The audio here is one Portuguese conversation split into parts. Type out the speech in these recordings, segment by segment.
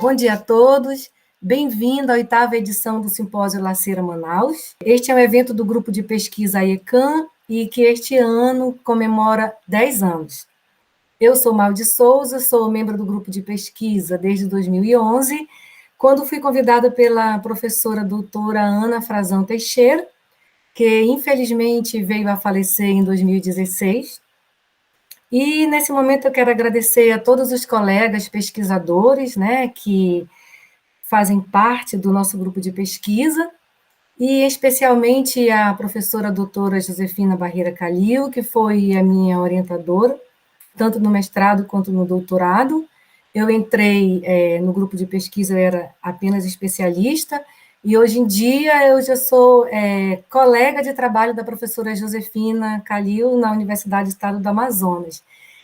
Bom dia a todos, bem-vindo à 8ª edição do Simpósio Laceira Manaus. Este é um evento do grupo de pesquisa AECAM e que este ano comemora 10 anos. Eu sou Mal de Souza, sou membro do grupo de pesquisa desde 2011, quando fui convidada pela professora doutora Ana Frazão Teixeira, que infelizmente veio a falecer em 2016. E, nesse momento, eu quero agradecer a todos os colegas pesquisadores, né, que fazem parte do nosso grupo de pesquisa, e especialmente a professora doutora Josefina Barreira Calil, que foi a minha orientadora, tanto no mestrado quanto no doutorado. Eu entrei no grupo de pesquisa, eu era apenas especialista, e hoje em dia eu já sou colega de trabalho da professora Josefina Calil na Universidade do Estado do Amazonas.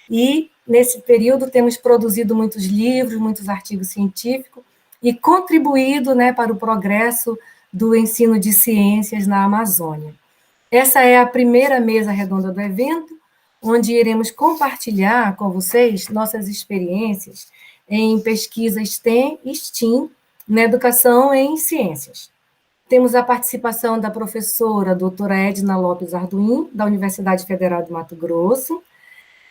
E, nesse período, temos produzido muitos livros, muitos artigos científicos, e contribuído, né, para o progresso do ensino de ciências na Amazônia. Essa é a primeira mesa redonda do evento, onde iremos compartilhar com vocês nossas experiências em pesquisa STEM e STEAM na educação em ciências. Temos a participação da professora doutora Edna Lopes Arduin, da Universidade Federal do Mato Grosso,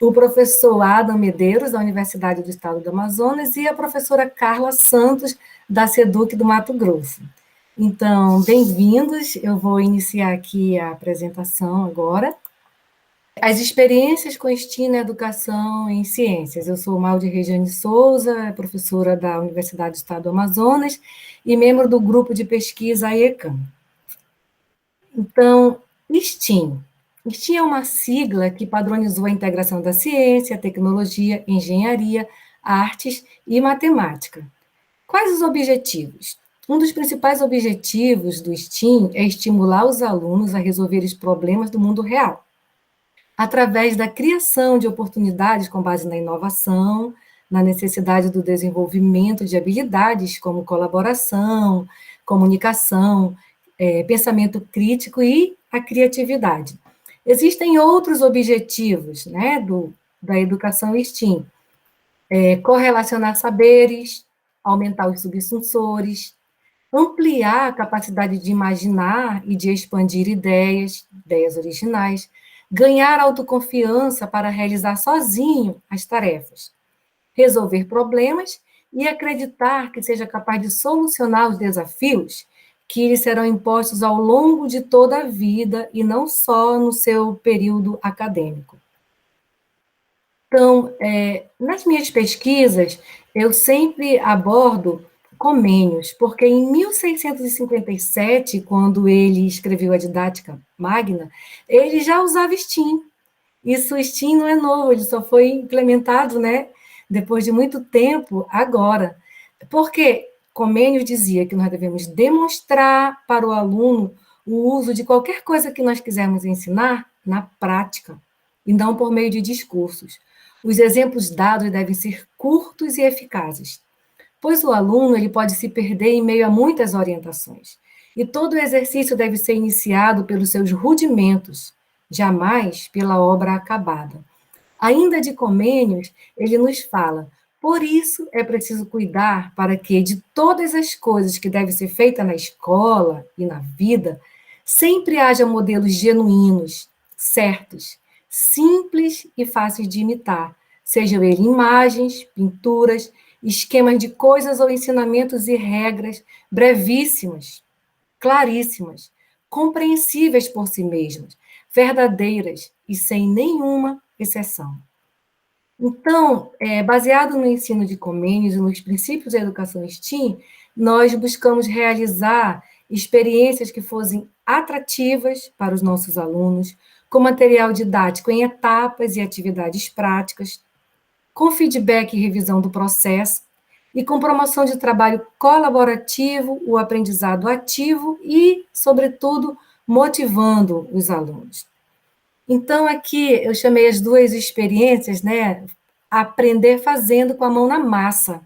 o professor Adam Medeiros, da Universidade do Estado do Amazonas, e a professora Carla Santos, da SEDUC do Mato Grosso. Então, bem-vindos, eu vou iniciar aqui a apresentação agora. As experiências com STEAM na educação em ciências. Eu sou Malde Regiane Souza, professora da Universidade do Estado do Amazonas e membro do grupo de pesquisa AECAM. Então, STEAM. STEAM é uma sigla que padronizou a integração da ciência, tecnologia, engenharia, artes e matemática. Quais os objetivos? Um dos principais objetivos do STEAM é estimular os alunos a resolver os problemas do mundo real, através da criação de oportunidades com base na inovação, na necessidade do desenvolvimento de habilidades como colaboração, comunicação, pensamento crítico e a criatividade. Existem outros objetivos, né, da educação STEAM. Correlacionar saberes, aumentar os subsensores, ampliar a capacidade de imaginar e de expandir ideias originais, ganhar autoconfiança para realizar sozinho as tarefas, resolver problemas e acreditar que seja capaz de solucionar os desafios que lhe serão impostos ao longo de toda a vida e não só no seu período acadêmico. Então, nas minhas pesquisas, eu sempre abordo Comênios, porque em 1657, quando ele escreveu a Didática Magna, ele já usava STEAM. Isso, STEAM não é novo, ele só foi implementado, né, depois de muito tempo, agora. Porque Comênios dizia que nós devemos demonstrar para o aluno o uso de qualquer coisa que nós quisermos ensinar na prática, e não por meio de discursos. Os exemplos dados devem ser curtos e eficazes, pois o aluno ele pode se perder em meio a muitas orientações. E todo exercício deve ser iniciado pelos seus rudimentos, jamais pela obra acabada. Ainda de Comênios, ele nos fala: por isso é preciso cuidar para que, de todas as coisas que devem ser feitas na escola e na vida, sempre haja modelos genuínos, certos, simples e fáceis de imitar, sejam eles imagens, pinturas, esquemas de coisas ou ensinamentos e regras brevíssimas, claríssimas, compreensíveis por si mesmas, verdadeiras e sem nenhuma exceção. Então, baseado no ensino de Comênios e nos princípios da educação STEAM, nós buscamos realizar experiências que fossem atrativas para os nossos alunos, com material didático em etapas e atividades práticas, com feedback e revisão do processo, e com promoção de trabalho colaborativo, o aprendizado ativo e, sobretudo, motivando os alunos. Então, aqui eu chamei as duas experiências, né? Aprender fazendo com a mão na massa.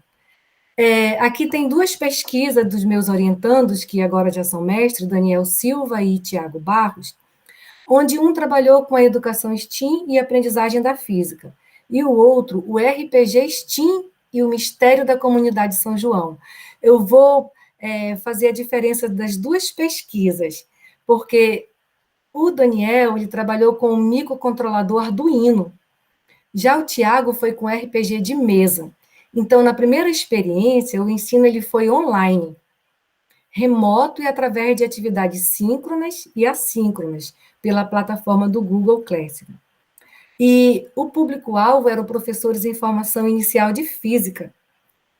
Aqui tem duas pesquisas dos meus orientandos, que agora já são mestres, Daniel Silva e Tiago Barros, onde um trabalhou com a educação STEAM e aprendizagem da física, e o outro, o RPG STEAM e o mistério da comunidade São João. Eu vou fazer a diferença das duas pesquisas, porque o Daniel ele trabalhou com um microcontrolador Arduino, já o Tiago foi com RPG de mesa. Então, na primeira experiência, o ensino ele foi online, remoto e através de atividades síncronas e assíncronas, pela plataforma do Google Classroom. E o público-alvo eram professores em formação inicial de física.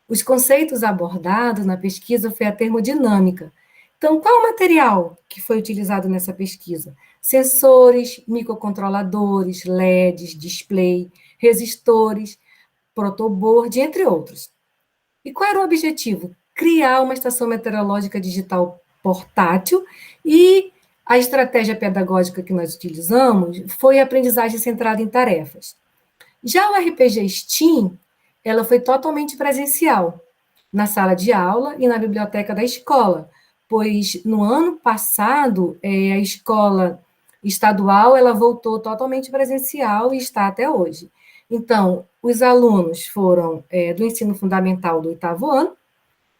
Os conceitos abordados na pesquisa foi a termodinâmica. Então, qual o material que foi utilizado nessa pesquisa? Sensores, microcontroladores, LEDs, display, resistores, protoboard, entre outros. E qual era o objetivo? Criar uma estação meteorológica digital portátil e a estratégia pedagógica que nós utilizamos foi a aprendizagem centrada em tarefas. Já o RPG STEAM, ela foi totalmente presencial, na sala de aula e na biblioteca da escola, pois no ano passado a escola estadual ela voltou totalmente presencial e está até hoje. Então, os alunos foram do ensino fundamental do 8º ano,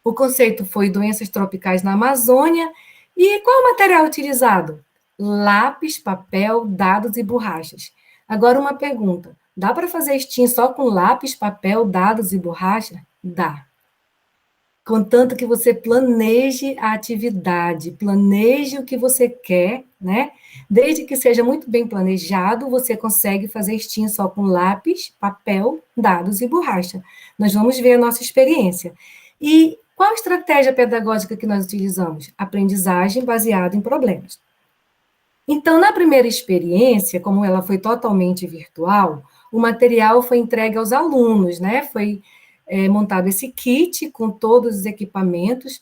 o conceito foi doenças tropicais na Amazônia, e qual o material utilizado? Lápis, papel, dados e borrachas. Agora uma pergunta, dá para fazer STEAM só com lápis, papel, dados e borracha? Dá. Contanto que você planeje a atividade, planeje o que você quer, né? Desde que seja muito bem planejado, você consegue fazer STEAM só com lápis, papel, dados e borracha. Nós vamos ver a nossa experiência. E qual a estratégia pedagógica que nós utilizamos? Aprendizagem baseada em problemas. Então, na primeira experiência, como ela foi totalmente virtual, o material foi entregue aos alunos, né? Foi montado esse kit com todos os equipamentos,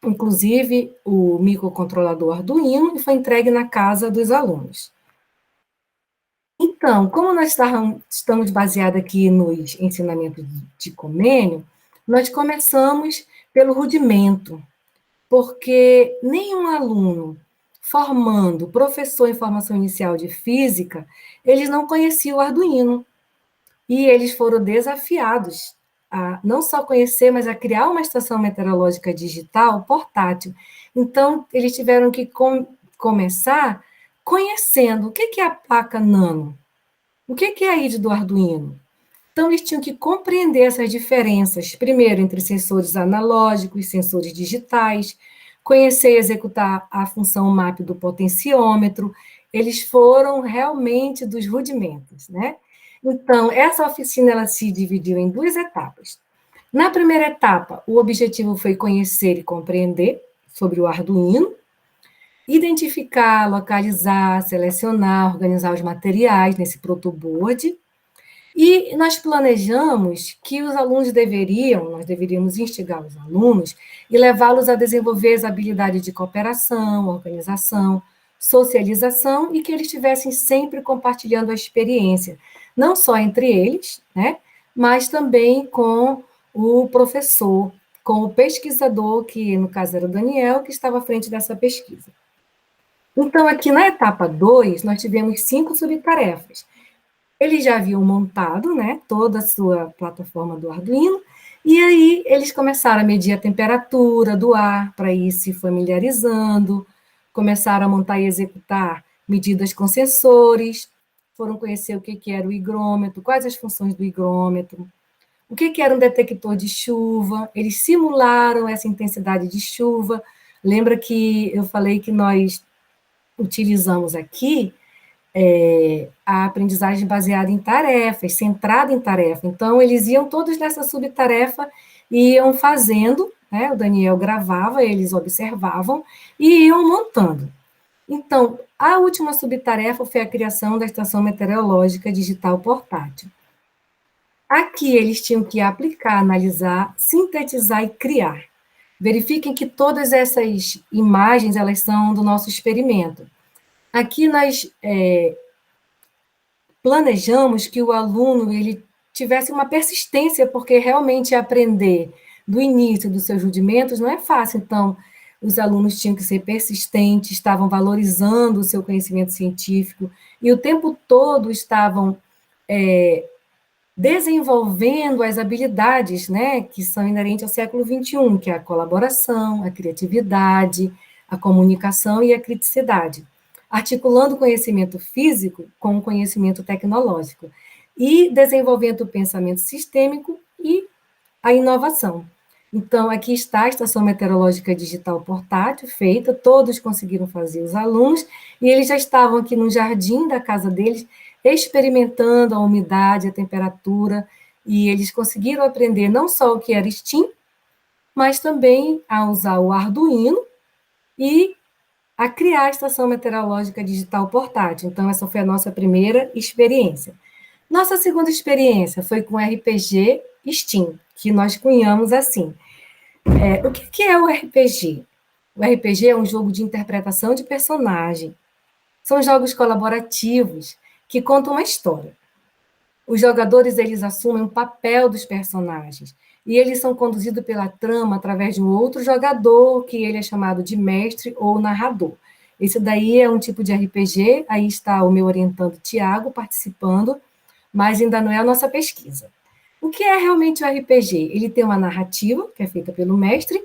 inclusive o microcontrolador Arduino, e foi entregue na casa dos alunos. Então, como nós estamos baseados aqui nos ensinamentos de Comênio, nós começamos pelo rudimento, porque nenhum aluno formando professor em formação inicial de física, eles não conheciam o Arduino. E eles foram desafiados a não só conhecer, mas a criar uma estação meteorológica digital portátil. Então, eles tiveram que começar conhecendo o que é a placa nano, o que é a ID do Arduino. Então, eles tinham que compreender essas diferenças, primeiro, entre sensores analógicos e sensores digitais, conhecer e executar a função map do potenciômetro. Eles foram realmente dos rudimentos, né? Então, essa oficina ela se dividiu em duas etapas. Na primeira etapa, o objetivo foi conhecer e compreender sobre o Arduino, identificar, localizar, selecionar, organizar os materiais nesse protoboard. E nós planejamos que os alunos nós deveríamos instigar os alunos e levá-los a desenvolver as habilidades de cooperação, organização, socialização e que eles estivessem sempre compartilhando a experiência, não só entre eles, né, mas também com o professor, com o pesquisador, que no caso era o Daniel, que estava à frente dessa pesquisa. Então, aqui na etapa 2, nós tivemos 5 subtarefas. Eles já haviam montado, né, toda a sua plataforma do Arduino, e aí eles começaram a medir a temperatura do ar, para ir se familiarizando, começaram a montar e executar medidas com sensores, foram conhecer o que era o higrômetro, quais as funções do higrômetro, o que era um detector de chuva, eles simularam essa intensidade de chuva. Lembra que eu falei que nós utilizamos aqui a aprendizagem baseada em tarefas, centrada em tarefa. Então, eles iam todos nessa subtarefa e iam fazendo, né? O Daniel gravava, eles observavam e iam montando. Então, a última subtarefa foi a criação da estação meteorológica digital portátil. Aqui eles tinham que aplicar, analisar, sintetizar e criar. Verifiquem que todas essas imagens, elas são do nosso experimento. Aqui nós planejamos que o aluno ele tivesse uma persistência, porque realmente aprender do início dos seus rudimentos não é fácil. Então, os alunos tinham que ser persistentes, estavam valorizando o seu conhecimento científico, e o tempo todo estavam desenvolvendo as habilidades, né, que são inerentes ao século XXI, que é a colaboração, a criatividade, a comunicação e a criticidade, articulando o conhecimento físico com o conhecimento tecnológico e desenvolvendo o pensamento sistêmico e a inovação. Então, aqui está a Estação Meteorológica Digital Portátil, feita, todos conseguiram fazer, os alunos, e eles já estavam aqui no jardim da casa deles, experimentando a umidade, a temperatura, e eles conseguiram aprender não só o que era STEAM, mas também a usar o Arduino e a criar a Estação Meteorológica Digital Portátil. Então, essa foi a nossa primeira experiência. Nossa segunda experiência foi com o RPG STEAM, que nós cunhamos assim. O que é o RPG? O RPG é um jogo de interpretação de personagem. São jogos colaborativos que contam uma história. Os jogadores, eles assumem o papel dos personagens e eles são conduzidos pela trama através de um outro jogador, que ele é chamado de mestre ou narrador. Esse daí é um tipo de RPG, aí está o meu orientando Tiago participando, mas ainda não é a nossa pesquisa. O que é realmente o RPG? Ele tem uma narrativa, que é feita pelo mestre,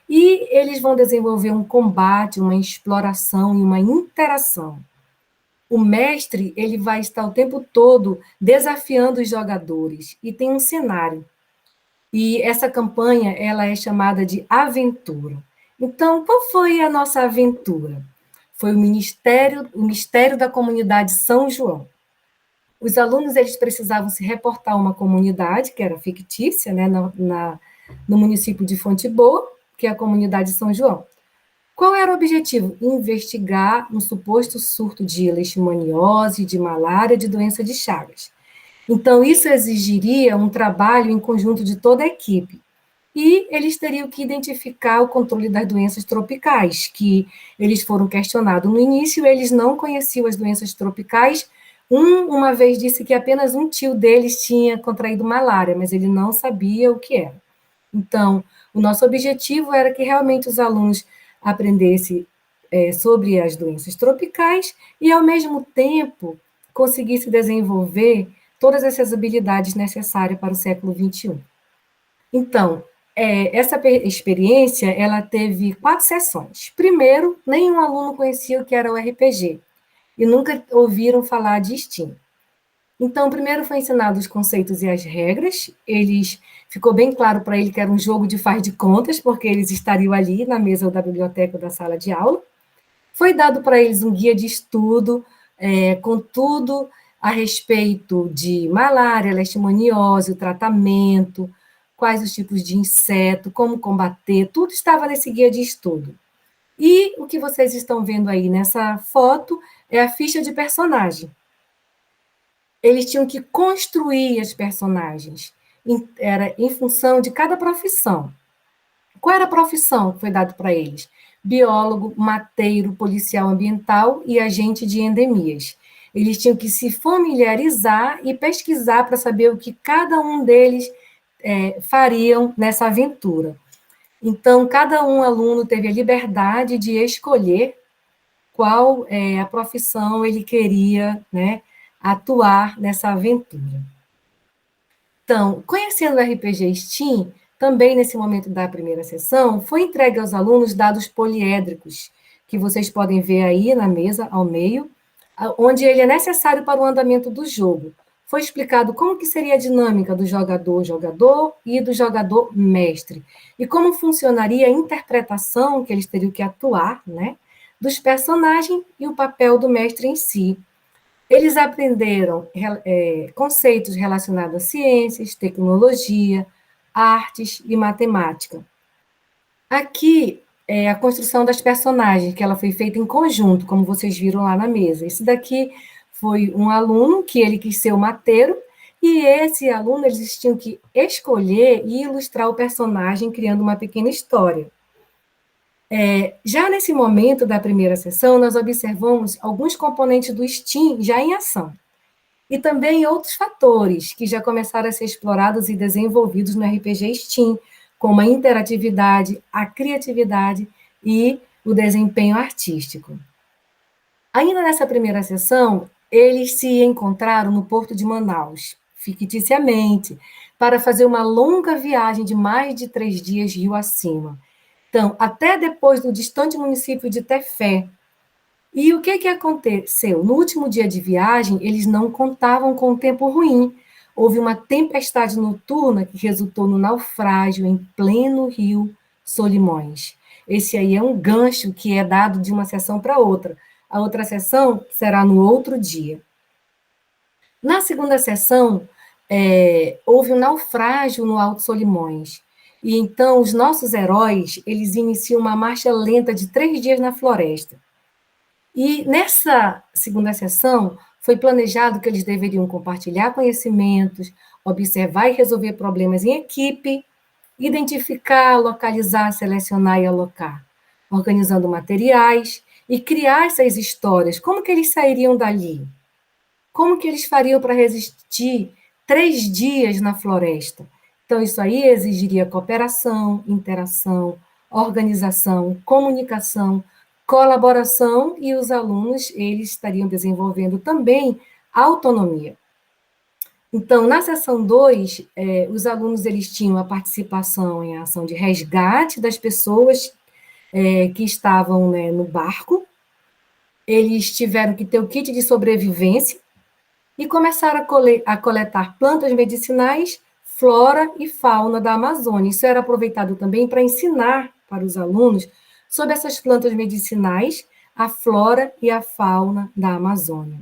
e eles vão desenvolver um combate, uma exploração e uma interação. O mestre, ele vai estar o tempo todo desafiando os jogadores, e tem um cenário. E essa campanha, ela é chamada de aventura. Então, qual foi a nossa aventura? Foi o Mistério da Comunidade São João. Os alunos, eles precisavam se reportar a uma comunidade, que era fictícia, né, no município de Fonte Boa, que é a comunidade São João. Qual era o objetivo? Investigar um suposto surto de leishmaniose, de malária, de doença de Chagas. Então, isso exigiria um trabalho em conjunto de toda a equipe. E eles teriam que identificar o controle das doenças tropicais, que eles foram questionados no início, eles não conheciam as doenças tropicais. Uma vez disse que apenas um tio deles tinha contraído malária, mas ele não sabia o que era. Então, o nosso objetivo era que realmente os alunos aprendessem sobre as doenças tropicais e, ao mesmo tempo, conseguissem desenvolver todas essas habilidades necessárias para o século XXI. Então, essa experiência, ela teve 4 sessões. Primeiro, nenhum aluno conhecia o que era o RPG e nunca ouviram falar de STEAM. Então, primeiro foi ensinado os conceitos e as regras, ficou bem claro para ele que era um jogo de faz de contas, porque eles estariam ali na mesa da biblioteca da sala de aula. Foi dado para eles um guia de estudo, com tudo a respeito de malária, leishmaniose, o tratamento, quais os tipos de inseto, como combater, tudo estava nesse guia de estudo. E o que vocês estão vendo aí nessa foto é a ficha de personagem. Eles tinham que construir as personagens, era em função de cada profissão. Qual era a profissão que foi dado para eles? Biólogo, mateiro, policial ambiental e agente de endemias. Eles tinham que se familiarizar e pesquisar para saber o que cada um deles fariam nessa aventura. Então, cada um aluno teve a liberdade de escolher qual a profissão ele queria, né, atuar nessa aventura. Então, conhecendo o RPG STEAM, também nesse momento da primeira sessão, foi entregue aos alunos dados poliédricos, que vocês podem ver aí na mesa, ao meio, onde ele é necessário para o andamento do jogo. Foi explicado como que seria a dinâmica do jogador-jogador e do jogador-mestre, e como funcionaria a interpretação que eles teriam que atuar, né, dos personagens e o papel do mestre em si. Eles aprenderam conceitos relacionados a ciências, tecnologia, artes e matemática. Aqui é a construção das personagens, que ela foi feita em conjunto, como vocês viram lá na mesa. Esse daqui foi um aluno que ele quis ser o mateiro, e esse aluno eles tinham que escolher e ilustrar o personagem, criando uma pequena história. Já nesse momento da primeira sessão, nós observamos alguns componentes do STEAM já em ação, e também outros fatores que já começaram a ser explorados e desenvolvidos no RPG STEAM, como a interatividade, a criatividade e o desempenho artístico. Ainda nessa primeira sessão, eles se encontraram no Porto de Manaus, ficticiamente, para fazer uma longa viagem de mais de 3 dias rio acima. Então, até depois do distante município de Tefé. E o que aconteceu? No último dia de viagem, eles não contavam com o tempo ruim. Houve uma tempestade noturna que resultou no naufrágio em pleno rio Solimões. Esse aí é um gancho que é dado de uma sessão para outra. A outra sessão será no outro dia. Na segunda sessão, houve um naufrágio no Alto Solimões. E então os nossos heróis, eles iniciam uma marcha lenta de 3 dias na floresta. E nessa segunda sessão, foi planejado que eles deveriam compartilhar conhecimentos, observar e resolver problemas em equipe, identificar, localizar, selecionar e alocar, organizando materiais e criar essas histórias. Como que eles sairiam dali? Como que eles fariam para resistir 3 dias na floresta? Então, isso aí exigiria cooperação, interação, organização, comunicação, colaboração, e os alunos, eles estariam desenvolvendo também autonomia. Então, na seção 2, os alunos eles tinham a participação em ação de resgate das pessoas que estavam, né, no barco. Eles tiveram que ter o kit de sobrevivência e começaram a coletar plantas medicinais, flora e fauna da Amazônia. Isso era aproveitado também para ensinar para os alunos sobre essas plantas medicinais, a flora e a fauna da Amazônia.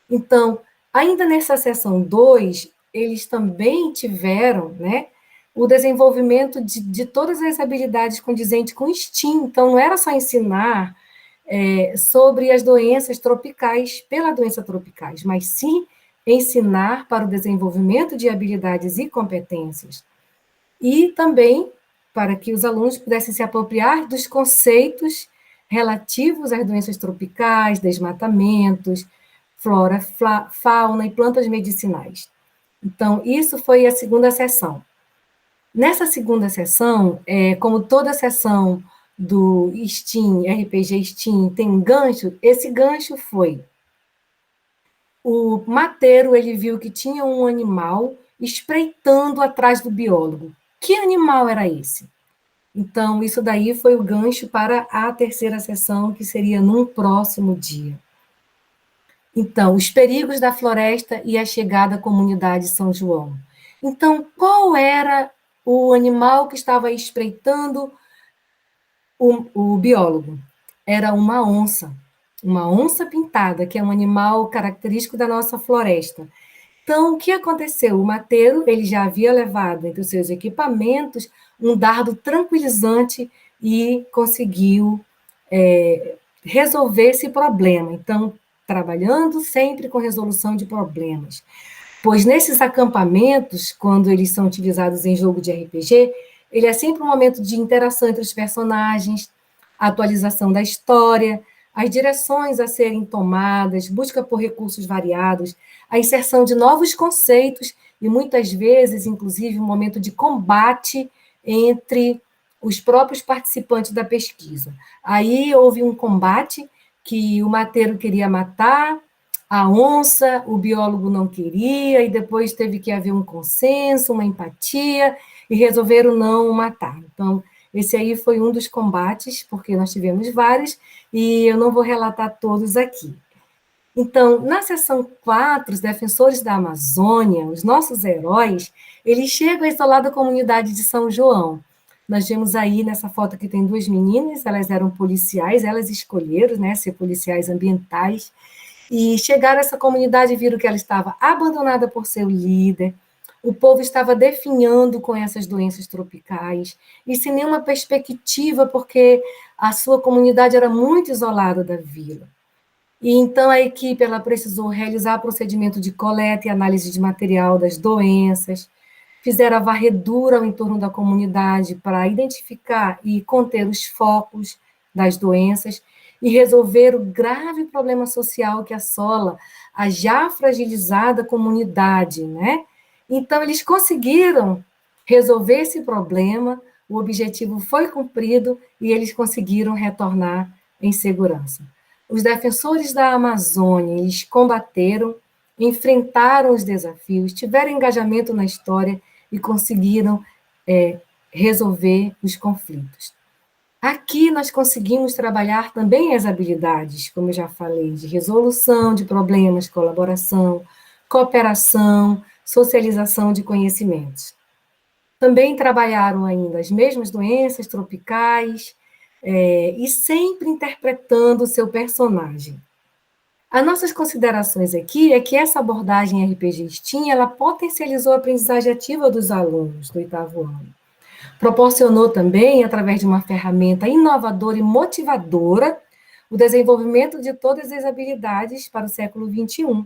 Então, ainda nessa seção 2, eles também tiveram, né, o desenvolvimento de todas as habilidades condizentes com o STEAM. Então, não era só ensinar sobre as doenças tropicais, pela doença tropicais, mas sim ensinar para o desenvolvimento de habilidades e competências. E também para que os alunos pudessem se apropriar dos conceitos relativos às doenças tropicais, desmatamentos, flora, fauna e plantas medicinais. Então, isso foi a segunda sessão. Nessa segunda sessão, como toda sessão do Steam, RPG Steam, tem um gancho, esse gancho foi: o mateiro, ele viu que tinha um animal espreitando atrás do biólogo. Que animal era esse? Então, isso daí foi o gancho para a terceira sessão, que seria num próximo dia. Então, os perigos da floresta e a chegada à comunidade São João. Então, qual era o animal que estava espreitando o biólogo? Era uma onça pintada, que é um animal característico da nossa floresta. Então, o que aconteceu? O mateiro, ele já havia levado entre os seus equipamentos um dardo tranquilizante e conseguiu resolver esse problema. Então, trabalhando sempre com resolução de problemas. Pois nesses acampamentos, quando eles são utilizados em jogo de RPG, ele é sempre um momento de interação entre os personagens, a atualização da história, as direções a serem tomadas, busca por recursos variados, a inserção de novos conceitos e, muitas vezes, inclusive, um momento de combate entre os próprios participantes da pesquisa. Aí houve um combate que o mateiro queria matar a onça, o biólogo não queria, e depois teve que haver um consenso, uma empatia, e resolveram não matar. Então, esse aí foi um dos combates, porque nós tivemos vários, e eu não vou relatar todos aqui. Então, na seção 4, os defensores da Amazônia, os nossos heróis, eles chegam a isolada comunidade de São João. Nós vemos aí nessa foto que tem 2 meninas, elas eram policiais, elas escolheram, né, ser policiais ambientais, e chegaram a essa comunidade e viram que ela estava abandonada por seu líder, o povo estava definhando com essas doenças tropicais, e sem nenhuma perspectiva, porque a sua comunidade era muito isolada da vila. E então a equipe ela precisou realizar procedimento de coleta e análise de material das doenças, fizeram a varredura ao entorno da comunidade para identificar e conter os focos das doenças e resolver o grave problema social que assola a já fragilizada comunidade, né? Então, eles conseguiram resolver esse problema, o objetivo foi cumprido e eles conseguiram retornar em segurança. Os defensores da Amazônia, eles combateram, enfrentaram os desafios, tiveram engajamento na história e conseguiram resolver os conflitos. Aqui nós conseguimos trabalhar também as habilidades, como eu já falei, de resolução de problemas, colaboração, cooperação, socialização de conhecimentos. Também trabalharam ainda as mesmas doenças tropicais, e sempre interpretando o seu personagem. As nossas considerações aqui é que essa abordagem RPG STEAM, ela potencializou a aprendizagem ativa dos alunos do 8º ano. Proporcionou também, através de uma ferramenta inovadora e motivadora, o desenvolvimento de todas as habilidades para o século XXI,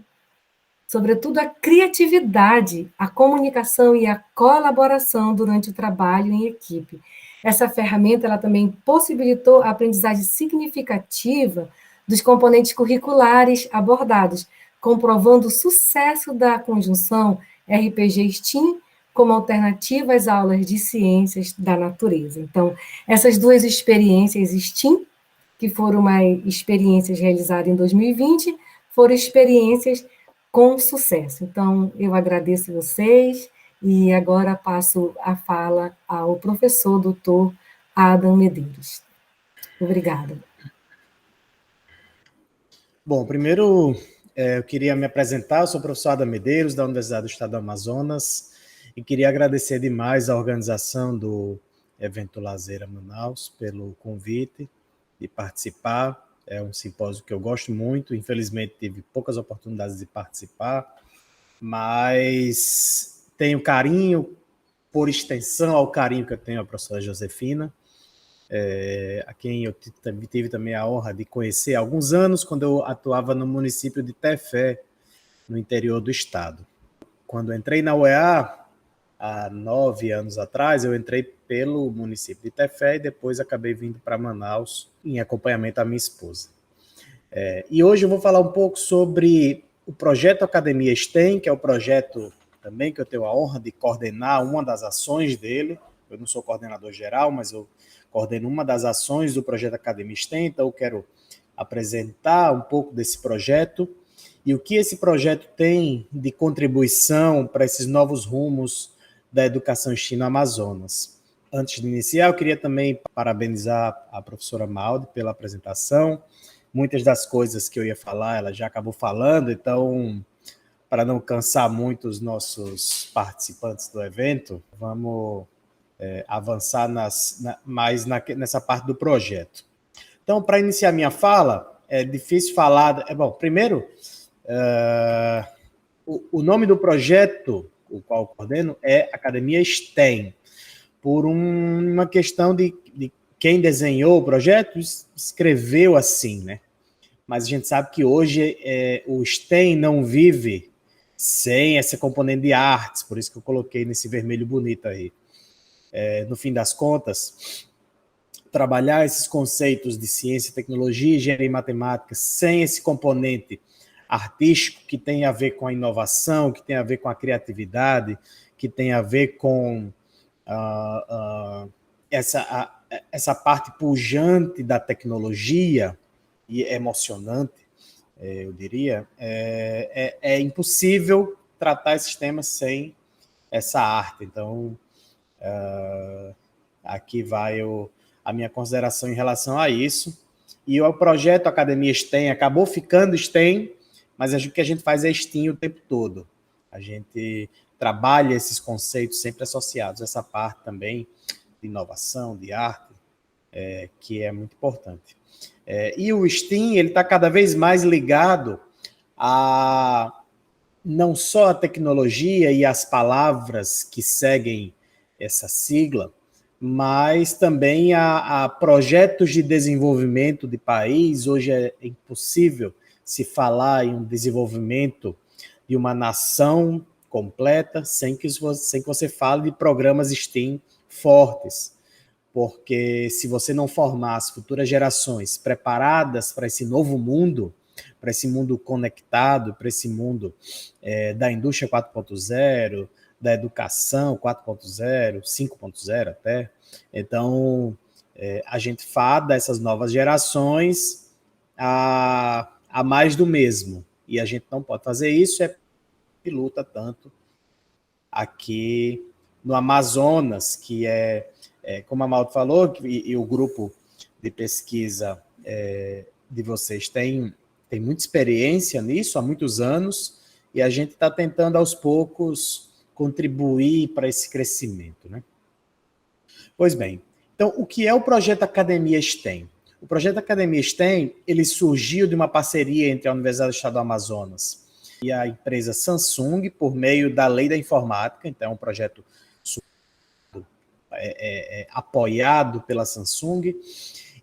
sobretudo a criatividade, a comunicação e a colaboração durante o trabalho em equipe. Essa ferramenta ela também possibilitou a aprendizagem significativa dos componentes curriculares abordados, comprovando o sucesso da conjunção RPG STEAM como alternativa às aulas de ciências da natureza. Então, essas duas experiências STEAM, que foram experiências realizadas em 2020, foram experiências com sucesso. Então, eu agradeço vocês e agora passo a fala ao professor doutor Adam Medeiros. Obrigada. Bom, primeiro eu queria me apresentar, eu sou o professor Adam Medeiros, da Universidade do Estado do Amazonas, e queria agradecer demais a organização do evento Lazer Manaus pelo convite de participar. É um simpósio que eu gosto muito, infelizmente tive poucas oportunidades de participar, mas tenho carinho, por extensão ao carinho que eu tenho à professora Josefina, a quem eu tive também a honra de conhecer há alguns anos, quando eu atuava no município de Tefé, no interior do estado. Quando entrei na UEA, há 9 anos atrás, eu entrei pelo município de Tefé e depois acabei vindo para Manaus em acompanhamento à minha esposa. E hoje eu vou falar um pouco sobre o projeto Academia STEM, que é o projeto também que eu tenho a honra de coordenar uma das ações dele. Eu não sou coordenador geral, mas eu coordeno uma das ações do projeto Academia STEM, então eu quero apresentar um pouco desse projeto e o que esse projeto tem de contribuição para esses novos rumos da educação STEAM no Amazonas. Antes de iniciar, eu queria também parabenizar a professora Malde pela apresentação. Muitas das coisas que eu ia falar, ela já acabou falando, então, para não cansar muito os nossos participantes do evento, vamos avançar mais nessa parte do projeto. Então, para iniciar minha fala, é difícil falar... Bom, primeiro, o nome do projeto, o qual eu coordeno, é Academia STEM, por uma questão de quem desenhou o projeto, escreveu assim, né? Mas a gente sabe que hoje o STEM não vive sem essa componente de artes, por isso que eu coloquei nesse vermelho bonito aí. No fim das contas, trabalhar esses conceitos de ciência, tecnologia, engenharia e matemática sem esse componente artístico que tem a ver com a inovação, que tem a ver com a criatividade, que tem a ver com essa parte pujante da tecnologia e emocionante, eu diria, é impossível tratar esses temas sem essa arte. Então, aqui vai a minha consideração em relação a isso. E o projeto Academia STEM acabou ficando STEM, mas o que a gente faz é STEAM o tempo todo. A gente trabalha esses conceitos sempre associados a essa parte também de inovação, de arte, que é muito importante. E o STEAM está cada vez mais ligado a não só a tecnologia e as palavras que seguem essa sigla, mas também a projetos de desenvolvimento de país. Hoje é impossível se falar em um desenvolvimento de uma nação completa sem que você fale de programas STEAM fortes, porque se você não formar as futuras gerações preparadas para esse novo mundo, para esse mundo conectado, para esse mundo da indústria 4.0, da educação 4.0, 5.0 até, então a gente fada essas novas gerações a mais do mesmo, e a gente não pode fazer isso gente luta tanto aqui no Amazonas, que como a Malta falou, e o grupo de pesquisa de vocês tem muita experiência nisso há muitos anos, e a gente está tentando aos poucos contribuir para esse crescimento, né? Pois bem, então o que é o projeto Academia STEM? O projeto Academia STEM, ele surgiu de uma parceria entre a Universidade do Estado do Amazonas e a empresa Samsung por meio da Lei da Informática. Então é um projeto apoiado pela Samsung,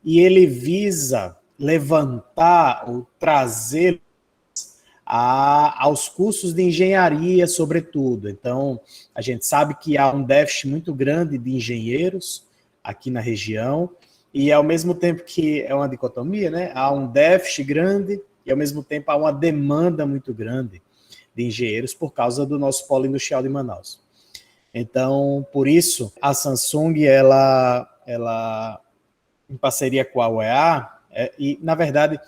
e ele visa levantar ou trazer aos cursos de engenharia, sobretudo. Então, a gente sabe que há um déficit muito grande de engenheiros aqui na região, e ao mesmo tempo que é uma dicotomia, né? Há um déficit grande e ao mesmo tempo há uma demanda muito grande de engenheiros por causa do nosso polo industrial de Manaus. Então, por isso, a Samsung, ela em parceria com a UEA, e, na verdade,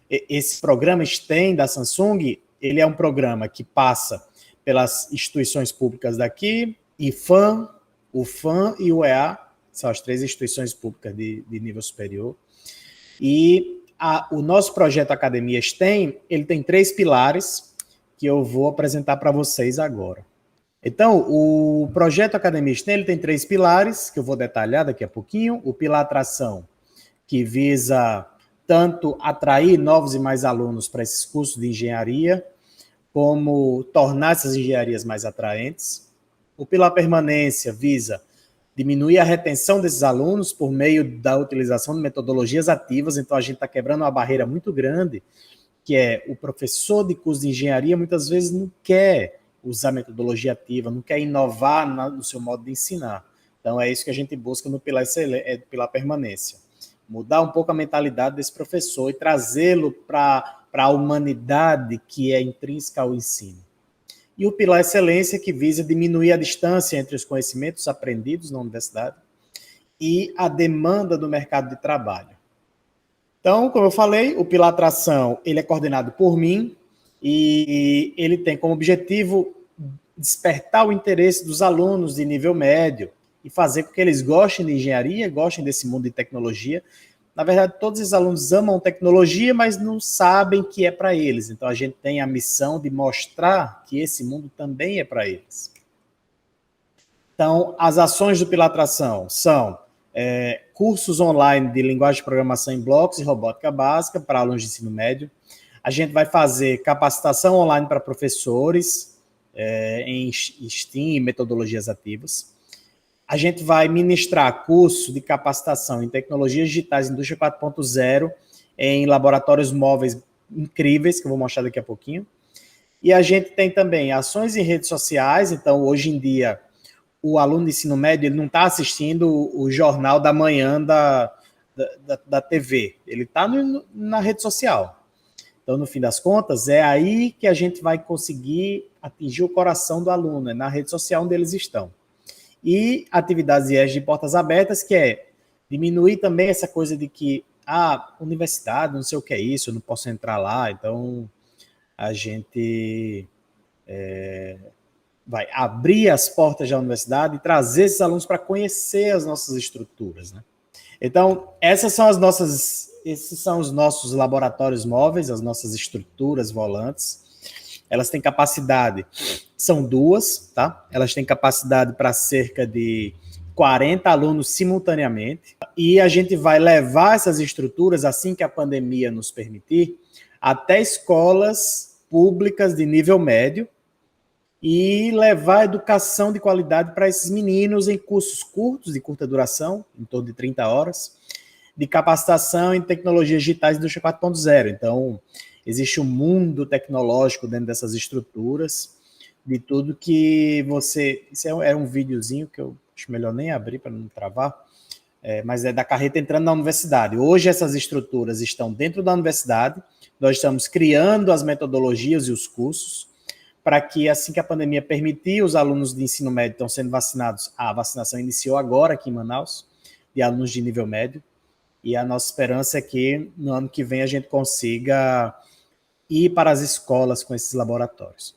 esse programa STEM da Samsung, ele é um programa que passa pelas instituições públicas daqui, IFAM, UFAM e UEA, são as 3 instituições públicas de nível superior. E o nosso projeto Academia STEM, ele tem 3 pilares que eu vou apresentar para vocês agora. Então, o projeto Academia STEM, ele tem 3 pilares, que eu vou detalhar daqui a pouquinho. O pilar atração, que visa tanto atrair novos e mais alunos para esses cursos de engenharia, como tornar essas engenharias mais atraentes. O pilar permanência visa diminuir a retenção desses alunos por meio da utilização de metodologias ativas. Então, a gente está quebrando uma barreira muito grande, que é o professor de curso de engenharia muitas vezes não quer usar metodologia ativa, não quer inovar no seu modo de ensinar. Então, é isso que a gente busca no pilar permanência. Mudar um pouco a mentalidade desse professor e trazê-lo para a humanidade que é intrínseca ao ensino. E o pilar excelência, que visa diminuir a distância entre os conhecimentos aprendidos na universidade e a demanda do mercado de trabalho. Então, como eu falei, o pilar atração, ele é coordenado por mim e ele tem como objetivo despertar o interesse dos alunos de nível médio e fazer com que eles gostem de engenharia, gostem desse mundo de tecnologia. Na verdade, todos os alunos amam tecnologia, mas não sabem que é para eles. Então, a gente tem a missão de mostrar que esse mundo também é para eles. Então, as ações do Pilar Atração são cursos online de linguagem de programação em blocos e robótica básica para alunos de ensino médio. A gente vai fazer capacitação online para professores em STEAM e metodologias ativas. A gente vai ministrar curso de capacitação em tecnologias digitais, indústria 4.0, em laboratórios móveis incríveis, que eu vou mostrar daqui a pouquinho. E a gente tem também ações em redes sociais. Então, hoje em dia, o aluno de ensino médio ele não está assistindo o jornal da manhã da TV. Ele está na rede social. Então, no fim das contas, é aí que a gente vai conseguir atingir o coração do aluno, é na rede social onde eles estão. E atividades IES de portas abertas, que é diminuir também essa coisa de que, universidade, não sei o que é isso, eu não posso entrar lá. Então, a gente vai abrir as portas da universidade e trazer esses alunos para conhecer as nossas estruturas, né? Então, esses são os nossos laboratórios móveis, as nossas estruturas volantes. Elas têm capacidade, são 2, tá? Elas têm capacidade para cerca de 40 alunos simultaneamente. E a gente vai levar essas estruturas, assim que a pandemia nos permitir, até escolas públicas de nível médio e levar educação de qualidade para esses meninos em cursos curtos, de curta duração, em torno de 30 horas, de capacitação em tecnologias digitais indústria 4.0. Então, existe um mundo tecnológico dentro dessas estruturas, de tudo que você... Isso é um videozinho que eu acho melhor nem abrir para não travar, mas é da carreta entrando na universidade. Hoje essas estruturas estão dentro da universidade, nós estamos criando as metodologias e os cursos, para que assim que a pandemia permitir, os alunos de ensino médio estão sendo vacinados. A vacinação iniciou agora aqui em Manaus, de alunos de nível médio, e a nossa esperança é que no ano que vem a gente consiga ir para as escolas com esses laboratórios.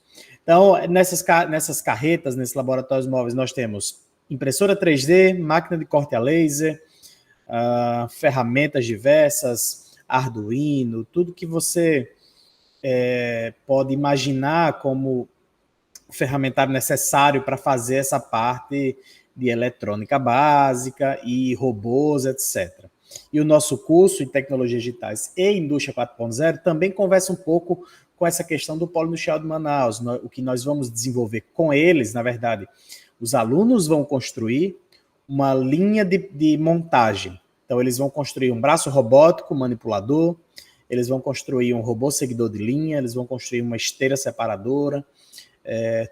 Então, nessas carretas, nesses laboratórios móveis, nós temos impressora 3D, máquina de corte a laser, ferramentas diversas, Arduino, tudo que você pode imaginar como ferramentário necessário para fazer essa parte de eletrônica básica e robôs, etc. E o nosso curso em tecnologias digitais e indústria 4.0 também conversa um pouco com essa questão do Polo Industrial de Manaus. O que nós vamos desenvolver com eles, na verdade, os alunos vão construir uma linha de montagem. Então, eles vão construir um braço robótico manipulador, eles vão construir um robô seguidor de linha, eles vão construir uma esteira separadora,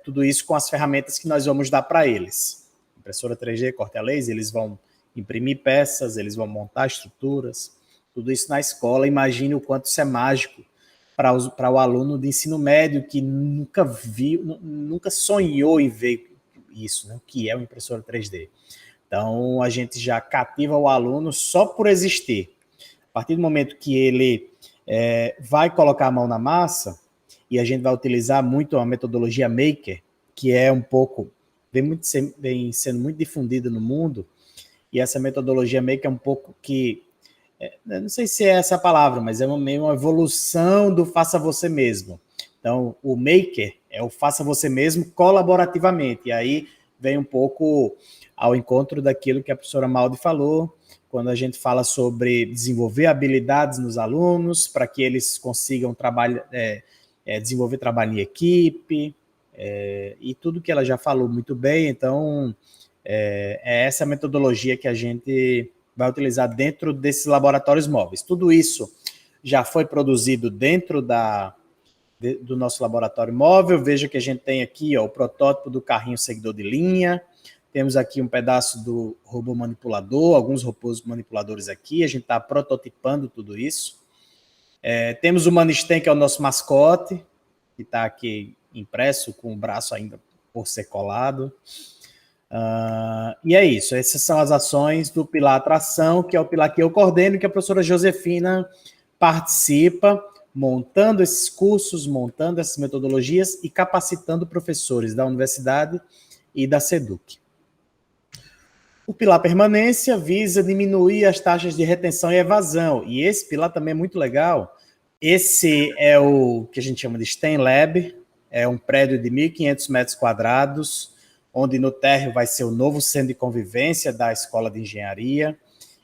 tudo isso com as ferramentas que nós vamos dar para eles. Impressora 3D, corte a laser, eles vão imprimir peças, eles vão montar estruturas, tudo isso na escola. Imagine o quanto isso é mágico para o aluno de ensino médio que nunca viu, nunca sonhou em ver isso, né? O que é uma impressora 3D. Então, a gente já cativa o aluno só por existir. A partir do momento que ele vai colocar a mão na massa, e a gente vai utilizar muito a metodologia Maker, que é um pouco, vem sendo muito difundida no mundo, e essa metodologia Maker é um pouco que, não sei se é essa a palavra, mas é meio uma evolução do faça você mesmo. Então, o Maker é o faça você mesmo colaborativamente, e aí vem um pouco ao encontro daquilo que a professora Maldi falou, quando a gente fala sobre desenvolver habilidades nos alunos, para que eles consigam desenvolver trabalho em equipe, e tudo que ela já falou muito bem. Então, é essa metodologia que a gente vai utilizar dentro desses laboratórios móveis. Tudo isso já foi produzido dentro do nosso laboratório móvel. Veja que a gente tem aqui o protótipo do carrinho seguidor de linha, temos aqui um pedaço do robô manipulador, alguns robôs manipuladores aqui, a gente está prototipando tudo isso. Temos o Manistem, que é o nosso mascote, que está aqui impresso com o braço ainda por ser colado. E é isso, essas são as ações do Pilar Atração, que é o pilar que eu coordeno, que a professora Josefina participa, montando esses cursos, montando essas metodologias e capacitando professores da universidade e da SEDUC. O pilar permanência visa diminuir as taxas de retenção e evasão, e esse pilar também é muito legal. Esse é o que a gente chama de STEM Lab, é um prédio de 1.500 metros quadrados, onde no térreo vai ser o novo centro de convivência da Escola de Engenharia,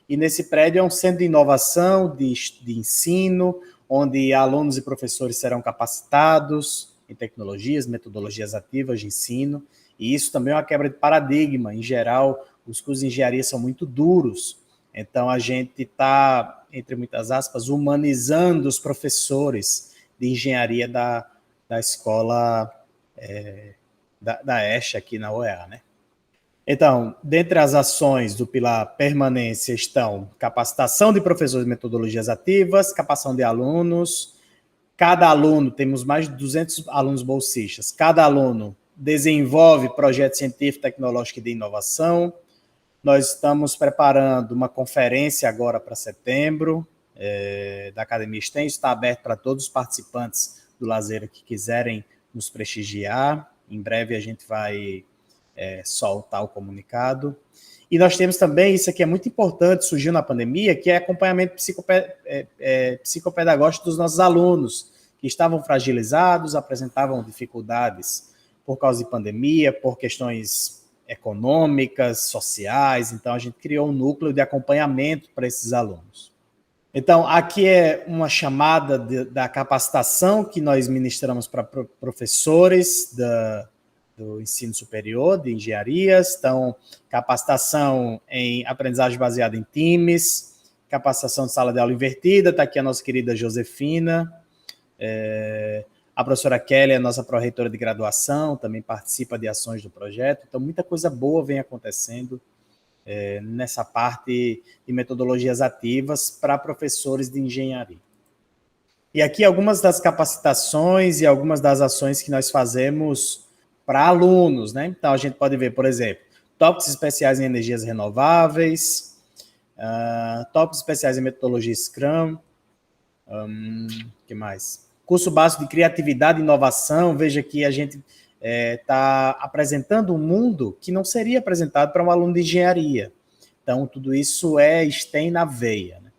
e nesse prédio é um centro de inovação, de ensino, onde alunos e professores serão capacitados em tecnologias, metodologias ativas de ensino, e isso também é uma quebra de paradigma. Em geral, os cursos de engenharia são muito duros, então a gente está, entre muitas aspas, humanizando os professores de engenharia da escola da ESH aqui na UEA, né? Então, dentre as ações do pilar permanência estão capacitação de professores de metodologias ativas, capacitação de alunos. Cada aluno, temos mais de 200 alunos bolsistas, cada aluno desenvolve projeto científico, tecnológico e de inovação. Nós estamos preparando uma conferência agora para setembro, da Academia STEM, está aberto para todos os participantes do Lazer que quiserem nos prestigiar. Em breve a gente vai soltar o comunicado. E nós temos também, isso aqui é muito importante, surgiu na pandemia, que é acompanhamento psicopedagógico dos nossos alunos, que estavam fragilizados, apresentavam dificuldades por causa de pandemia, por questões econômicas, sociais. Então, a gente criou um núcleo de acompanhamento para esses alunos. Então, aqui é uma chamada da capacitação que nós ministramos para professores do ensino superior, de engenharias. Então, capacitação em aprendizagem baseada em times, capacitação de sala de aula invertida, está aqui a nossa querida Josefina, a professora Kelly, a nossa pró-reitora de graduação, também participa de ações do projeto. Então, muita coisa boa vem acontecendo nessa parte de metodologias ativas para professores de engenharia. E aqui algumas das capacitações e algumas das ações que nós fazemos para alunos, né? Então, a gente pode ver, por exemplo, tópicos especiais em energias renováveis, tópicos especiais em metodologia Scrum, que mais? curso básico de criatividade e inovação. Veja que a gente está apresentando um mundo que não seria apresentado para um aluno de engenharia. Então, tudo isso é STEM na veia, né?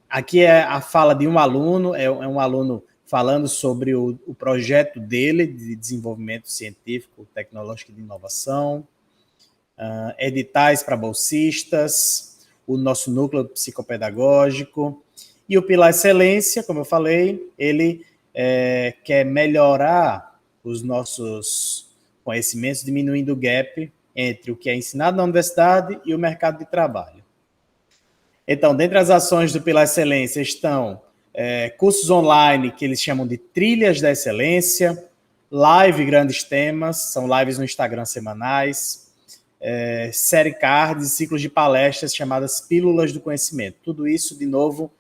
Aqui é a fala de um aluno, é um aluno falando sobre o projeto dele de desenvolvimento científico, tecnológico e de inovação, editais para bolsistas, o nosso núcleo psicopedagógico, e o Pilar Excelência, como eu falei, ele quer melhorar os nossos conhecimentos, diminuindo o gap entre o que é ensinado na universidade e o mercado de trabalho. Então, dentre as ações do Pilar Excelência estão cursos online que eles chamam de Trilhas da Excelência, live Grandes Temas, são lives no Instagram semanais, série cards, ciclos de palestras chamadas Pílulas do Conhecimento. Tudo isso, de novo,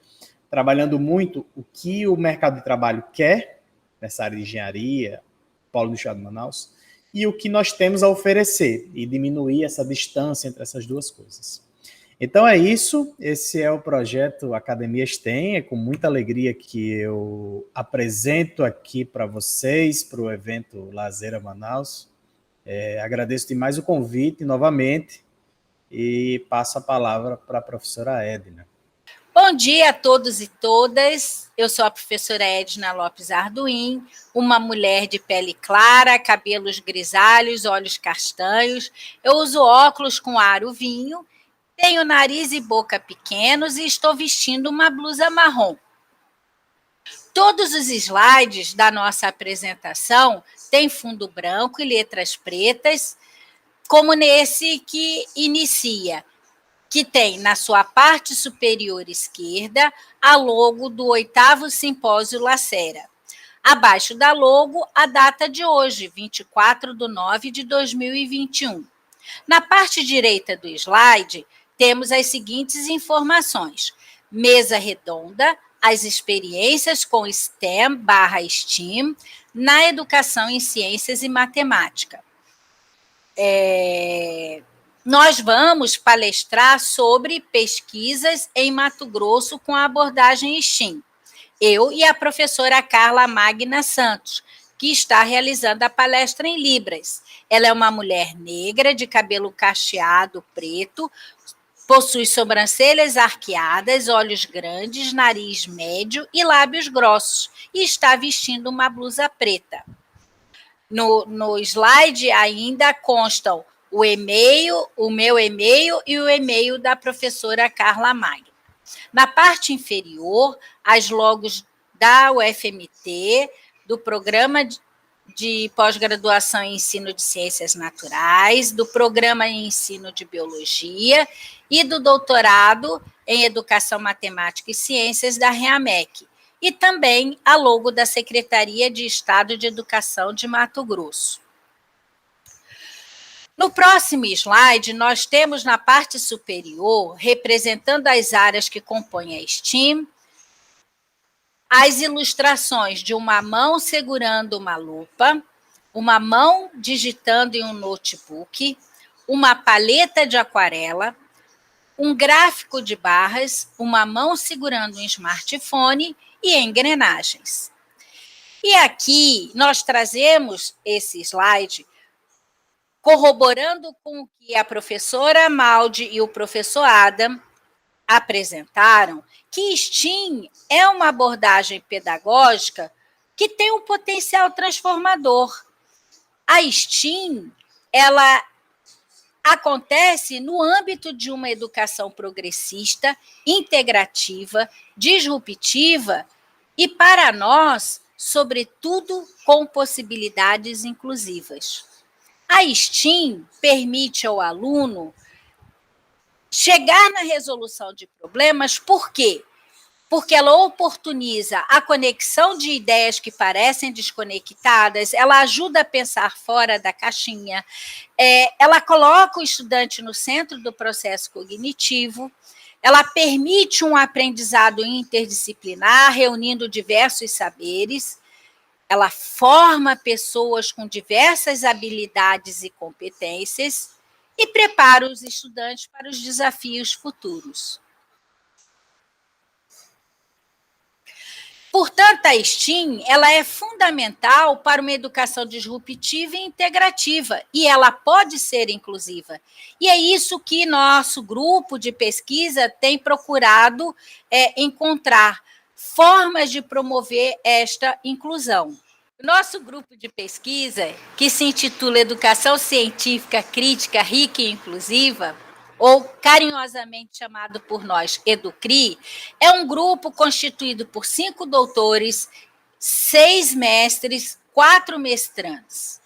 trabalhando muito o que o mercado de trabalho quer, nessa área de engenharia, polo do estado de Manaus, e o que nós temos a oferecer, e diminuir essa distância entre essas duas coisas. Então é isso, esse é o projeto Academia STEM, é com muita alegria que eu apresento aqui para vocês, para o evento Lazer Manaus. Agradeço demais o convite novamente e passo a palavra para a professora Edna. Bom dia a todos e todas, eu sou a professora Edna Lopes Arduim, uma mulher de pele clara, cabelos grisalhos, olhos castanhos, eu uso óculos com aro vinho, tenho nariz e boca pequenos e estou vestindo uma blusa marrom. Todos os slides da nossa apresentação têm fundo branco e letras pretas, como nesse que inicia, que tem na sua parte superior esquerda a logo do 8º Simpósio Lacera. Abaixo da logo, a data de hoje, 24/9/2021. Na parte direita do slide, temos as seguintes informações. Mesa redonda, as experiências com STEM/STEAM na educação em ciências e matemática. Nós vamos palestrar sobre pesquisas em Mato Grosso com a abordagem STEAM. Eu e a professora Carla Magna Santos, que está realizando a palestra em Libras. Ela é uma mulher negra, de cabelo cacheado preto, possui sobrancelhas arqueadas, olhos grandes, nariz médio e lábios grossos, e está vestindo uma blusa preta. No slide ainda constam o e-mail, o meu e-mail e o e-mail da professora Carla Magna. Na parte inferior, as logos da UFMT, do Programa de Pós-Graduação em Ensino de Ciências Naturais, do Programa em Ensino de Biologia e do Doutorado em Educação Matemática e Ciências da REAMEC, e também a logo da Secretaria de Estado de Educação de Mato Grosso. No próximo slide, nós temos na parte superior, representando as áreas que compõem a STEAM, as ilustrações de uma mão segurando uma lupa, uma mão digitando em um notebook, uma paleta de aquarela, um gráfico de barras, uma mão segurando um smartphone e engrenagens. E aqui nós trazemos esse slide corroborando com o que a professora Maldi e o professor Adam apresentaram, que STEAM é uma abordagem pedagógica que tem um potencial transformador. A STEAM, ela acontece no âmbito de uma educação progressista, integrativa, disruptiva e, para nós, sobretudo, com possibilidades inclusivas. A STEAM permite ao aluno chegar na resolução de problemas, por quê? Porque ela oportuniza a conexão de ideias que parecem desconectadas, ela ajuda a pensar fora da caixinha, ela coloca o estudante no centro do processo cognitivo, ela permite um aprendizado interdisciplinar, reunindo diversos saberes, ela forma pessoas com diversas habilidades e competências e prepara os estudantes para os desafios futuros. Portanto, a STEAM ela é fundamental para uma educação disruptiva e integrativa, e ela pode ser inclusiva. E é isso que nosso grupo de pesquisa tem procurado encontrar formas de promover esta inclusão. O nosso grupo de pesquisa, que se intitula Educação Científica Crítica, Rica e Inclusiva, ou carinhosamente chamado por nós EduCri, é um grupo constituído por 5 doutores, 6 mestres, 4 mestrandos.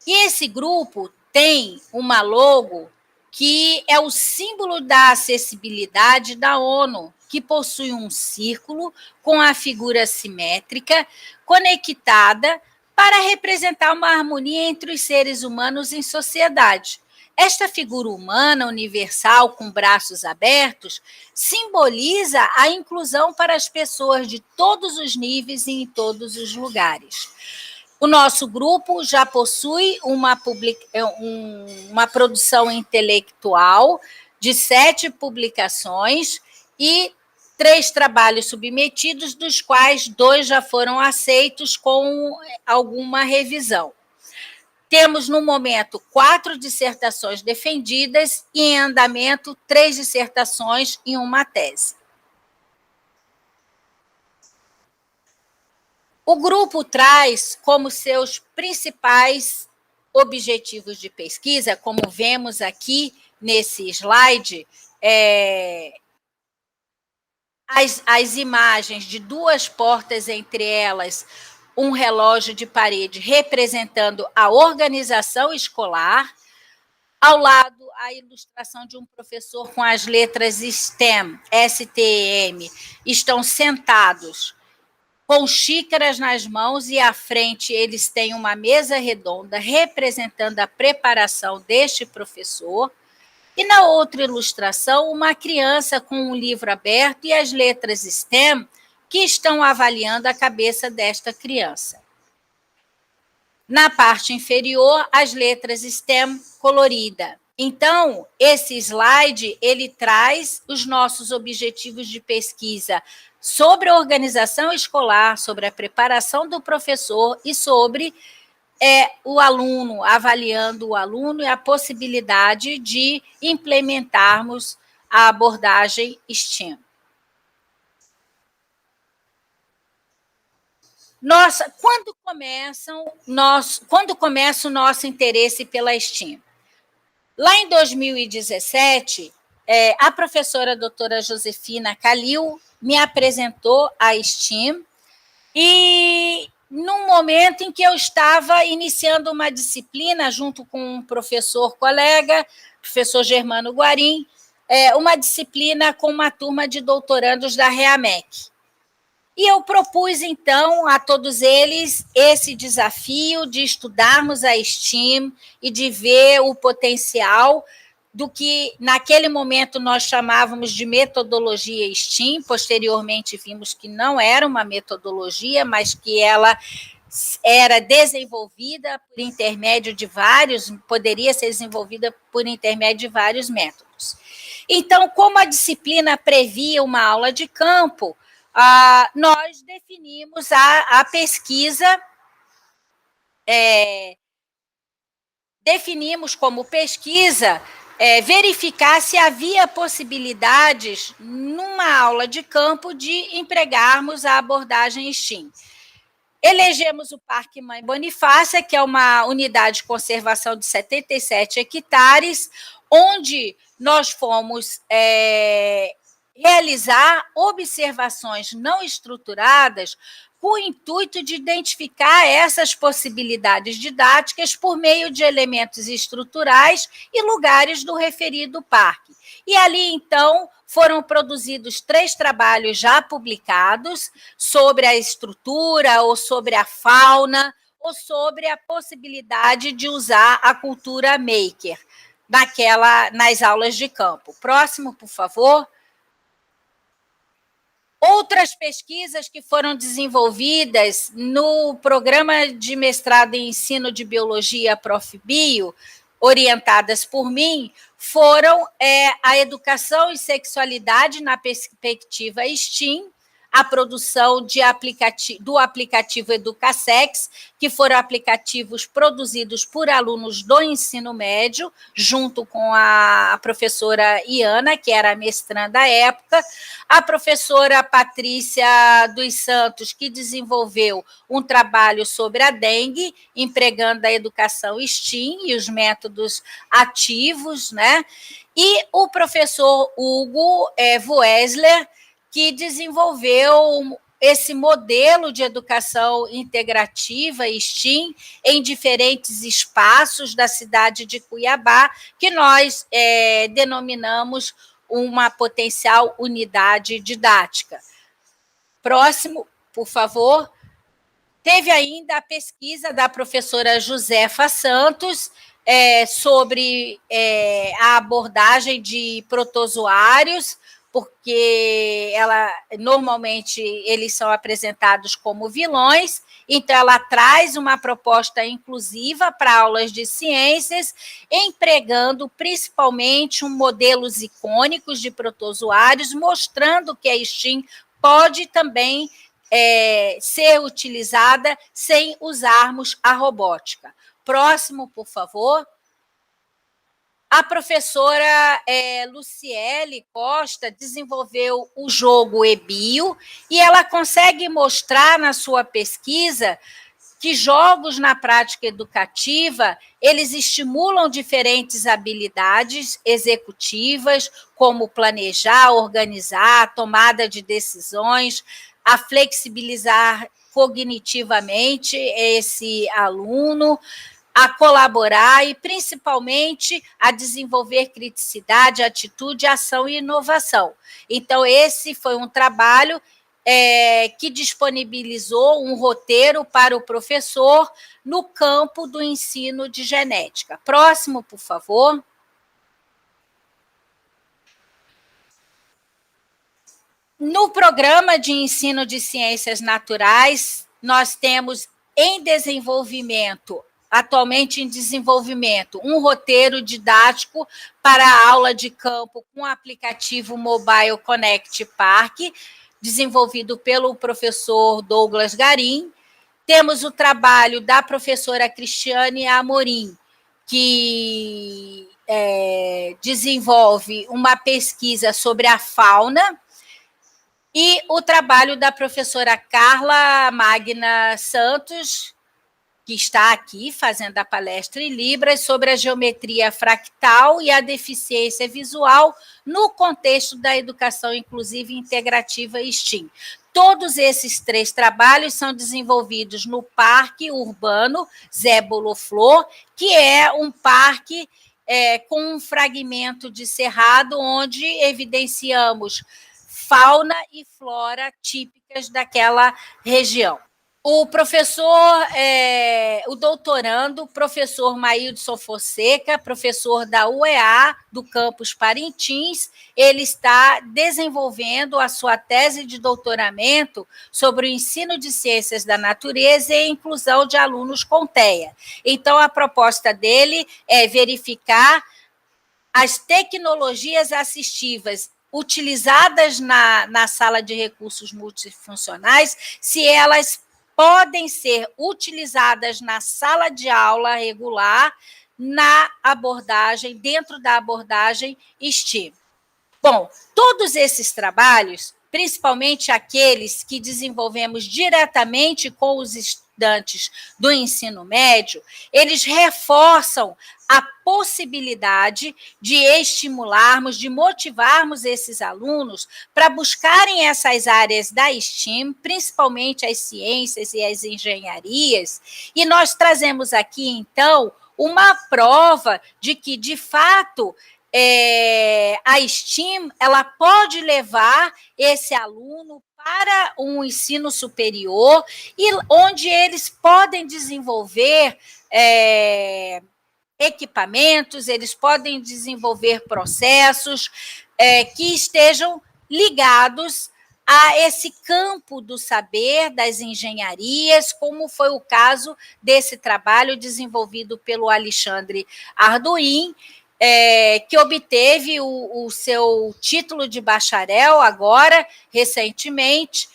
E esse grupo tem uma logo que é o símbolo da acessibilidade da ONU, que possui um círculo com a figura simétrica conectada para representar uma harmonia entre os seres humanos em sociedade. Esta figura humana universal com braços abertos simboliza a inclusão para as pessoas de todos os níveis e em todos os lugares. O nosso grupo já possui uma produção intelectual de 7 publicações e 3 trabalhos submetidos, dos quais 2 já foram aceitos com alguma revisão. Temos, no momento, 4 dissertações defendidas e, em andamento, 3 dissertações e uma tese. O grupo traz como seus principais objetivos de pesquisa, como vemos aqui nesse slide, as imagens de 2 portas, entre elas um relógio de parede representando a organização escolar, ao lado a ilustração de um professor com as letras STEM, S-T-E-M, estão sentados com xícaras nas mãos e à frente eles têm uma mesa redonda representando a preparação deste professor. E na outra ilustração, uma criança com um livro aberto e as letras STEM que estão avaliando a cabeça desta criança. Na parte inferior, as letras STEM colorida. Então, esse slide, ele traz os nossos objetivos de pesquisa sobre a organização escolar, sobre a preparação do professor e sobre o aluno, avaliando o aluno e a possibilidade de implementarmos a abordagem STEAM. Quando começa o nosso interesse pela STEAM? Lá em 2017, a professora doutora Josefina Calil me apresentou a STEAM e num momento em que eu estava iniciando uma disciplina junto com um professor colega, professor Germano Guarim, uma disciplina com uma turma de doutorandos da REAMEC. E eu propus, então, a todos eles esse desafio de estudarmos a STEAM e de ver o potencial do que, naquele momento, nós chamávamos de metodologia STEAM. Posteriormente, vimos que não era uma metodologia, mas que ela era desenvolvida por intermédio de poderia ser desenvolvida por intermédio de vários métodos. Então, como a disciplina previa uma aula de campo, nós definimos a pesquisa, definimos como pesquisa verificar se havia possibilidades, numa aula de campo, de empregarmos a abordagem STEAM. Elegemos o Parque Mãe Bonifácia, que é uma unidade de conservação de 77 hectares, onde nós fomos realizar observações não estruturadas com o intuito de identificar essas possibilidades didáticas por meio de elementos estruturais e lugares do referido parque. E ali, então, foram produzidos 3 trabalhos já publicados sobre a estrutura, ou sobre a fauna, ou sobre a possibilidade de usar a cultura maker nas aulas de campo. Próximo, por favor. Outras pesquisas que foram desenvolvidas no programa de mestrado em ensino de biologia Prof.Bio, orientadas por mim, foram a educação e sexualidade na perspectiva STEAM, a produção do aplicativo Educasex, que foram aplicativos produzidos por alunos do ensino médio, junto com a professora Iana, que era a mestranda da época, a professora Patrícia dos Santos, que desenvolveu um trabalho sobre a dengue, empregando a educação STEAM e os métodos ativos, né? E o professor Hugo Voesler, que desenvolveu esse modelo de educação integrativa STEAM em diferentes espaços da cidade de Cuiabá, que nós denominamos uma potencial unidade didática. Próximo, por favor. Teve ainda a pesquisa da professora Josefa Santos sobre a abordagem de protozoários, porque normalmente eles são apresentados como vilões, então ela traz uma proposta inclusiva para aulas de ciências, empregando principalmente modelos icônicos de protozoários, mostrando que a STEAM pode também ser utilizada sem usarmos a robótica. Próximo, por favor. A professora Luciele Costa desenvolveu o jogo eBio e ela consegue mostrar na sua pesquisa que jogos na prática educativa, eles estimulam diferentes habilidades executivas, como planejar, organizar, tomada de decisões, a flexibilizar cognitivamente esse aluno, a colaborar e, principalmente, a desenvolver criticidade, atitude, ação e inovação. Então, esse foi um trabalho que disponibilizou um roteiro para o professor no campo do ensino de genética. Próximo, por favor. No programa de ensino de ciências naturais, nós temos atualmente em desenvolvimento, um roteiro didático para a aula de campo com o aplicativo Mobile Connect Park, desenvolvido pelo professor Douglas Garim. Temos o trabalho da professora Cristiane Amorim, que desenvolve uma pesquisa sobre a fauna, e o trabalho da professora Carla Magna Santos, que está aqui fazendo a palestra em Libras sobre a geometria fractal e a deficiência visual no contexto da educação inclusiva e integrativa STEAM. Todos esses 3 trabalhos são desenvolvidos no Parque Urbano Zé Boloflor, que é um parque com um fragmento de cerrado onde evidenciamos fauna e flora típicas daquela região. O professor, o doutorando, professor Maílson Fonseca, professor da UEA, do campus Parintins, ele está desenvolvendo a sua tese de doutoramento sobre o ensino de ciências da natureza e a inclusão de alunos com TEA. Então, a proposta dele é verificar as tecnologias assistivas utilizadas na sala de recursos multifuncionais, se elas podem ser utilizadas na sala de aula regular, dentro da abordagem STEAM. Bom, todos esses trabalhos, principalmente aqueles que desenvolvemos diretamente com os estudantes do ensino médio, eles reforçam a possibilidade de estimularmos, de motivarmos esses alunos para buscarem essas áreas da STEAM, principalmente as ciências e as engenharias, e nós trazemos aqui, então, uma prova de que, de fato, a STEAM ela pode levar esse aluno para um ensino superior, e onde eles podem desenvolver equipamentos, eles podem desenvolver processos que estejam ligados a esse campo do saber, das engenharias, como foi o caso desse trabalho desenvolvido pelo Alexandre Arduin, que obteve o seu título de bacharel agora, recentemente,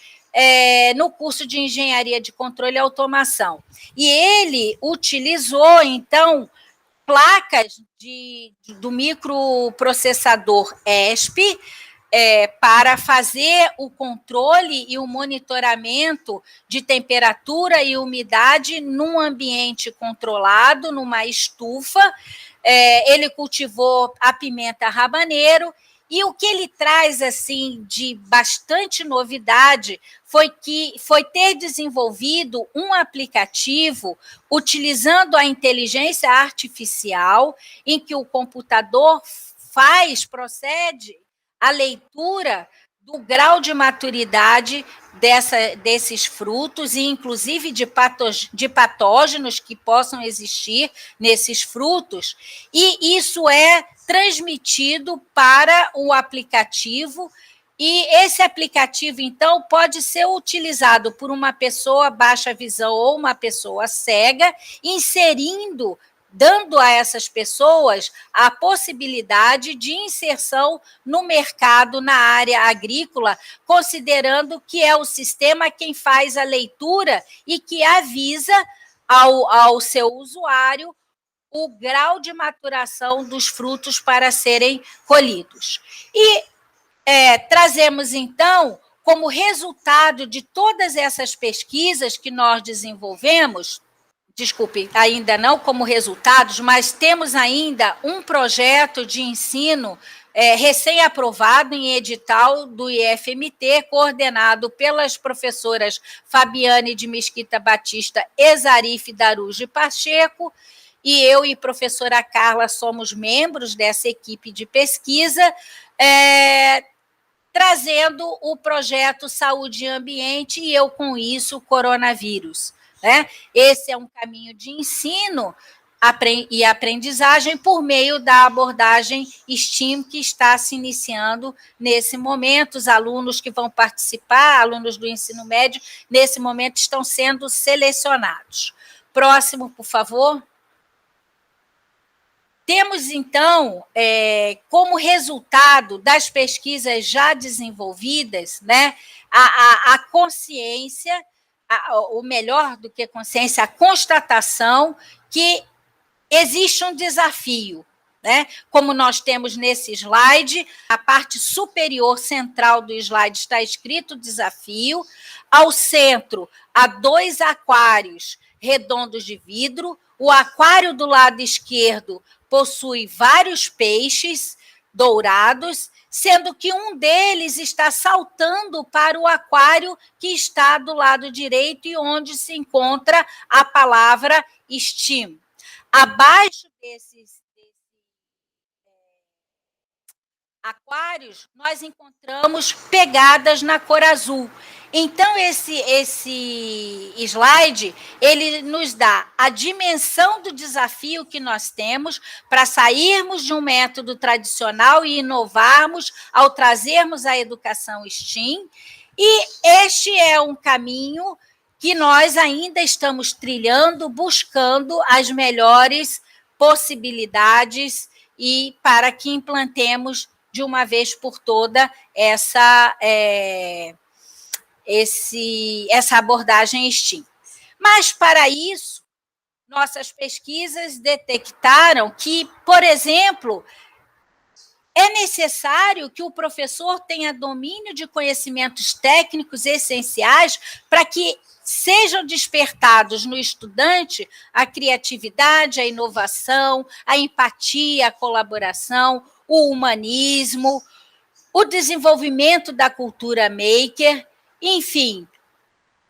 no curso de Engenharia de Controle e Automação. E ele utilizou, então, placas do microprocessador ESP para fazer o controle e o monitoramento de temperatura e umidade num ambiente controlado, numa estufa. Ele cultivou a pimenta rabaneiro, e o que ele traz assim de bastante novidade foi ter desenvolvido um aplicativo utilizando a inteligência artificial, em que o computador procede à leitura do grau de maturidade desses frutos, e inclusive de patógenos que possam existir nesses frutos, e isso é transmitido para o aplicativo, e esse aplicativo, então, pode ser utilizado por uma pessoa baixa visão ou uma pessoa cega, dando a essas pessoas a possibilidade de inserção no mercado, na área agrícola, considerando que é o sistema quem faz a leitura e que avisa ao seu usuário o grau de maturação dos frutos para serem colhidos. E trazemos, então, como resultado de todas essas pesquisas que nós desenvolvemos, ainda não como resultados, mas temos ainda um projeto de ensino recém-aprovado em edital do IFMT, coordenado pelas professoras Fabiane de Mesquita Batista e Zarif Darujo Pacheco, e eu e professora Carla somos membros dessa equipe de pesquisa, trazendo o projeto Saúde e Ambiente, e eu com isso, coronavírus. Esse é um caminho de ensino e aprendizagem por meio da abordagem STEAM, que está se iniciando nesse momento. Os alunos que vão participar, alunos do ensino médio, nesse momento estão sendo selecionados. Próximo, por favor. Temos, então, como resultado das pesquisas já desenvolvidas, a consciência, ou melhor do que consciência, a constatação que existe um desafio. Como nós temos nesse slide, a parte superior central do slide está escrito desafio, ao centro há 2 aquários redondos de vidro, o aquário do lado esquerdo possui vários peixes dourados, sendo que um deles está saltando para o aquário que está do lado direito e onde se encontra a palavra STEAM. Abaixo desses aquários, nós encontramos pegadas na cor azul. Então, esse slide, ele nos dá a dimensão do desafio que nós temos para sairmos de um método tradicional e inovarmos ao trazermos a educação STEAM, e este é um caminho que nós ainda estamos trilhando, buscando as melhores possibilidades e para que implantemos de uma vez por toda essa abordagem STEAM. Mas, para isso, nossas pesquisas detectaram que, por exemplo, é necessário que o professor tenha domínio de conhecimentos técnicos essenciais para que sejam despertados no estudante a criatividade, a inovação, a empatia, a colaboração, o humanismo, o desenvolvimento da cultura maker, enfim.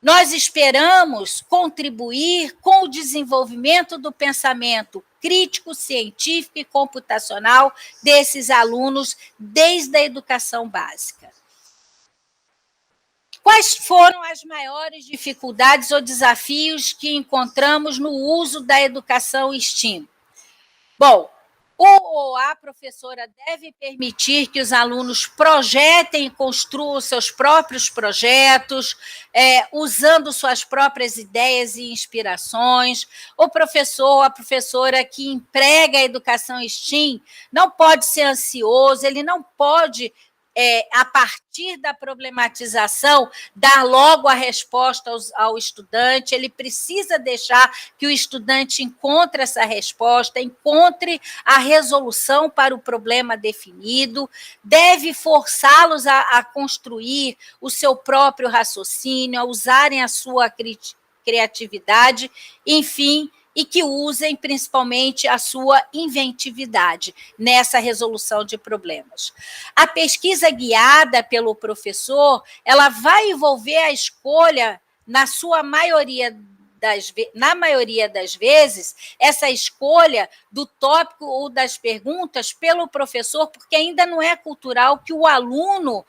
Nós esperamos contribuir com o desenvolvimento do pensamento crítico, científico e computacional desses alunos desde a educação básica. Quais foram as maiores dificuldades ou desafios que encontramos no uso da educação STEAM? Bom, a professora deve permitir que os alunos projetem e construam seus próprios projetos, usando suas próprias ideias e inspirações. O professor ou a professora que emprega a educação STEAM não pode ser ansioso, ele não pode a partir da problematização, dar logo a resposta ao estudante, ele precisa deixar que o estudante encontre essa resposta, encontre a resolução para o problema definido, deve forçá-los a construir o seu próprio raciocínio, a usarem a sua criatividade, enfim, e que usem principalmente a sua inventividade nessa resolução de problemas. A pesquisa guiada pelo professor, ela vai envolver a escolha, na maioria das vezes, essa escolha do tópico ou das perguntas pelo professor, porque ainda não é cultural que o aluno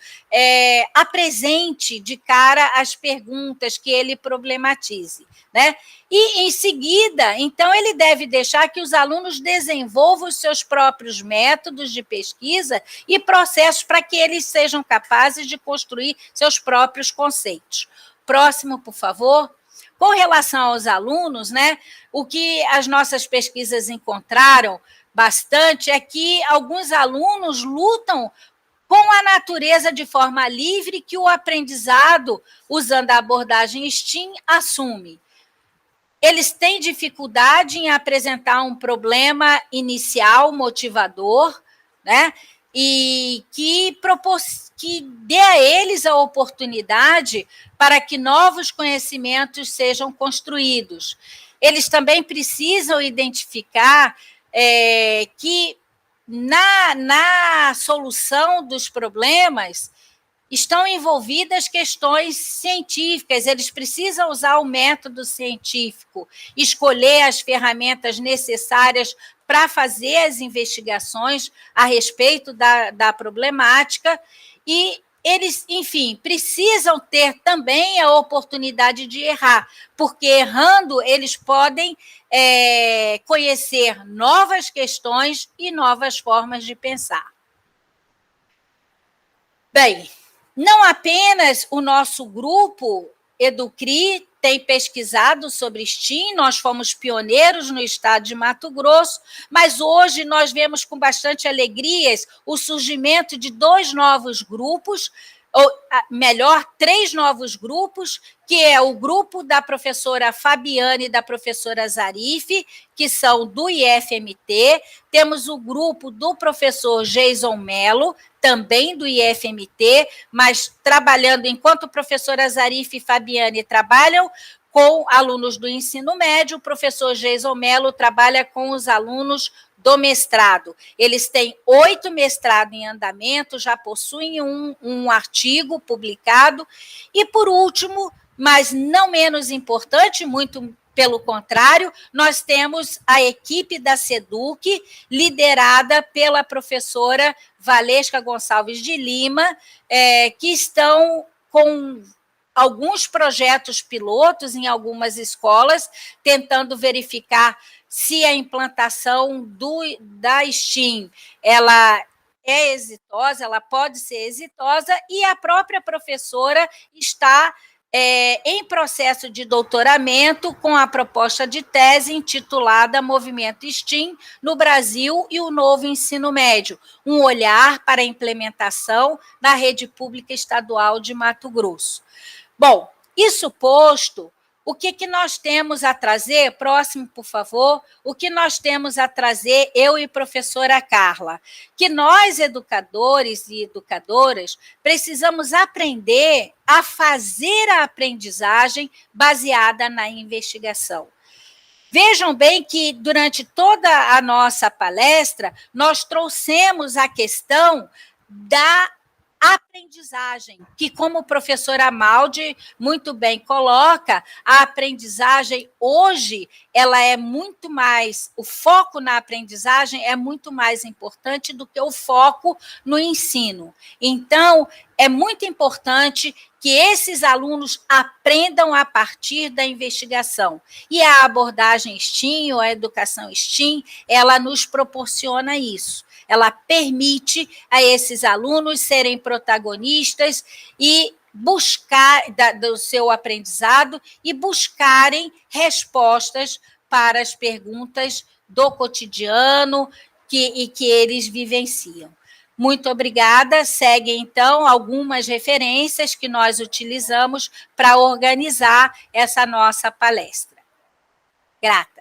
apresente de cara as perguntas que ele problematize, né? E, em seguida, então, ele deve deixar que os alunos desenvolvam os seus próprios métodos de pesquisa e processos para que eles sejam capazes de construir seus próprios conceitos. Próximo, por favor. Com relação aos alunos, né, o que as nossas pesquisas encontraram bastante é que alguns alunos lutam com a natureza de forma livre que o aprendizado, usando a abordagem STEAM, assume. Eles têm dificuldade em apresentar um problema inicial motivador, né? E que dê a eles a oportunidade para que novos conhecimentos sejam construídos. Eles também precisam identificar que na solução dos problemas estão envolvidas questões científicas, eles precisam usar o método científico, escolher as ferramentas necessárias para fazer as investigações a respeito da problemática e eles, enfim, precisam ter também a oportunidade de errar, porque errando eles podem conhecer novas questões e novas formas de pensar. Bem, não apenas o nosso grupo Educri tem pesquisado sobre STEAM, nós fomos pioneiros no estado de Mato Grosso, mas hoje nós vemos com bastante alegria o surgimento de 2 novos grupos, ou melhor, 3 novos grupos, que é o grupo da professora Fabiane e da professora Zarife, que são do IFMT, temos o grupo do professor Jason Mello, também do IFMT, mas trabalhando, enquanto a professora Zarife e Fabiane trabalham com alunos do ensino médio, o professor Jason Mello trabalha com os alunos do mestrado. Eles têm 8 mestrados em andamento, já possuem um artigo publicado. E, por último, mas não menos importante, muito pelo contrário, nós temos a equipe da SEDUC, liderada pela professora Valesca Gonçalves de Lima, que estão com alguns projetos pilotos em algumas escolas, tentando verificar se a implantação da STEAM ela é exitosa, ela pode ser exitosa, e a própria professora está em processo de doutoramento com a proposta de tese intitulada Movimento STEAM no Brasil e o Novo Ensino Médio, um olhar para a implementação da rede pública estadual de Mato Grosso. Bom, isso posto, o que nós temos a trazer? Próximo, por favor. O que nós temos a trazer, eu e a professora Carla? Que nós, educadores e educadoras, precisamos aprender a fazer a aprendizagem baseada na investigação. Vejam bem que, durante toda a nossa palestra, nós trouxemos a questão da aprendizagem, que, como o professor Amaldi muito bem coloca, a aprendizagem hoje, ela é muito mais, o foco na aprendizagem é muito mais importante do que o foco no ensino. Então, é muito importante que esses alunos aprendam a partir da investigação. E a abordagem STEAM, ou a educação STEAM, ela nos proporciona isso. Ela permite a esses alunos serem protagonistas e buscar do seu aprendizado e buscarem respostas para as perguntas do cotidiano que eles vivenciam. Muito obrigada. Seguem, então, algumas referências que nós utilizamos para organizar essa nossa palestra. Grata.